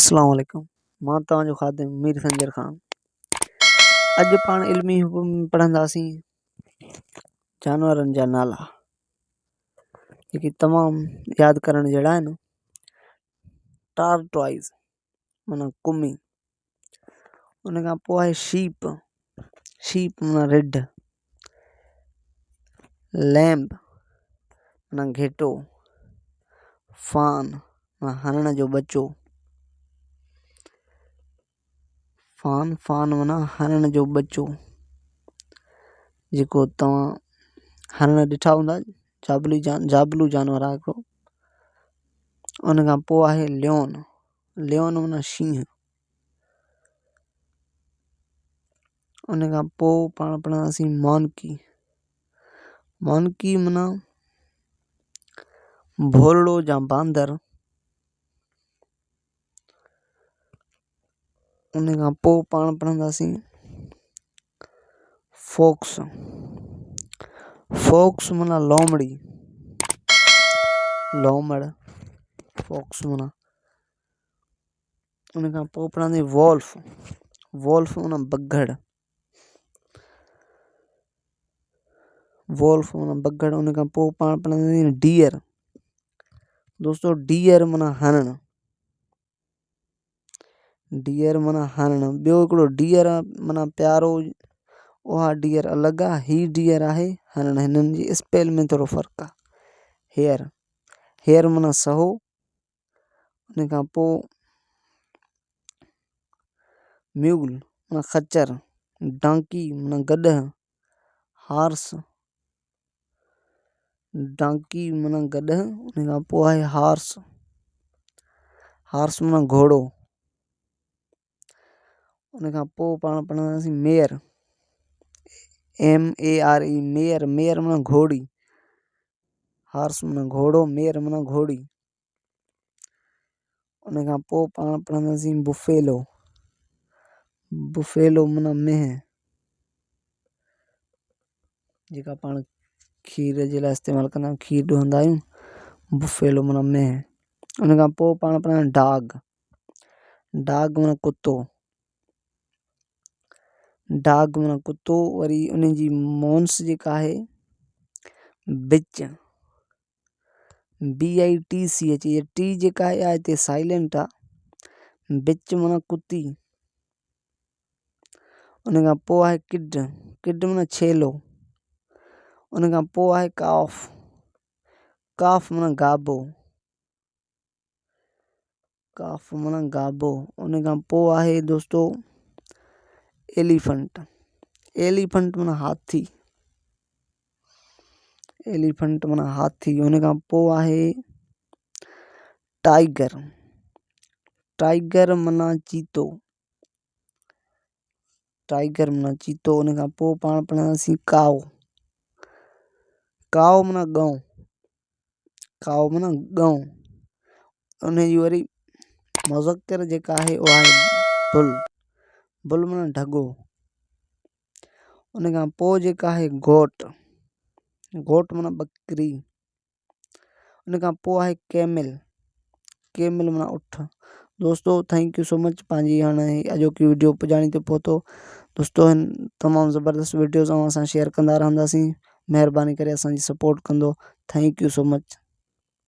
अस्सलाम वालेकुम। मां तव्हांजो ख़ादिम मीर संजर ख़ान। अॼु पाण इल्मी हुकुम में पढ़ंदासीं जानवरनि जा नाला जेके तमामु यादि करण जहिड़ा आहिनि। टार्टवाइज़ माना कुमी, उन खां पोइ आहे शीप, शीप माना रिढ, लैम्ब माना घेटो, फान माना हरण जो बचो, फान माना हरण जो बचो जेको तव्हां हरण ॾिठा हूंदा, जाबलू जानवर आहे हिकिड़ो। उन खां पोइ आहे लियोन, लियोन माना शींहं। उन खां पोइ पाण पढ़ंदासीं मॉन्की, मॉन्की माना भोरड़ो या बांदर। उन खां पोइ पाण पढ़ंदासीं फॉक्स, फॉक्स माना लोमड़ी, लोमड़, फॉक्स माना। उन खां पोइ पढ़ंदासीं वॉल्फ, वॉल्फ माना बघड़, वॉल्फ माना बघड़। उन खां पोइ पाण पढ़ंदासीं डियर, दोस्तों डियर माना हरण, डियर माना हरण। ॿियो हिकिड़ो डियर माना प्यारो, उहा डियर अलॻि आहे, ही डियर आहे हरण। हिननि जी स्पेल में थोरो फ़र्क़ु आहे। हेयर, हेयर माना सहो। उन खां पोइ म्यूल माना खच्चर, डांकी माना गॾह, हार्स, डांकी माना गॾह। उन खां पोइ आहे हार्स, हार्स माना घोड़ो। उन खां पोइ पाण पढ़ंदासीं मेयर, MERE, मेयर, मेयर माना घोड़ी, हार्स माना घोड़ो, मेयर माना घोड़ी। उन खां पोइ पाण पढ़ंदासीं बुफेलो, बुफेलो माना मेंहिं जेका पाण खीर जे लाइ इस्तेमालु कंदा आहियूं, खीर ॾोहंदा आहियूं, बुफेलो माना मेंहिं। उन खां पोइ पाण पढ़ंदा डॉग, डॉग माना कुतो, डॉग माना कुतो। वरी उन जी मॉन्स जेका आहे बिच, BITCH, ये टी जेका आहे हिते साइलेंट आहे। बिच माना कुती। उन खां पोइ आहे किड, किड माना छेलो। उन खां पोइ आहे काफ, काफ माना गाबो, काफ माना गाबो। उन खां पोइ आहे दोस्तों एलिफेंट, एलिफेंट माना हाथी, एलिफेंट माना हाथी। उन खां पोइ आहे टाइगर, टाइगर माना चीतो, टाइगर माना चीतो। उन खां पोइ पाण पढ़ंदासीं काओ, काओ माना गऊं, काओ माना गऊं। उन जी वरी मुज़क्कर जेका आहे उहा आहे बुल, बुल माना ढगो। उन खां पोइ जेका आहे गोट, गोट माना बकरी। उन खां पोइ आहे कैमल, कैमल माना उठ। दोस्तों थैंक यू सो मच। पंहिंजी हाणे अॼोकी वीडियो पुॼाणी ते पहुतो। दोस्तों तमामु ज़बरदस्त वीडियोज़ असां शेयर कंदा रहंदासीं। महिरबानी करे असांजी सपोर्ट कंदो। Thank you so much.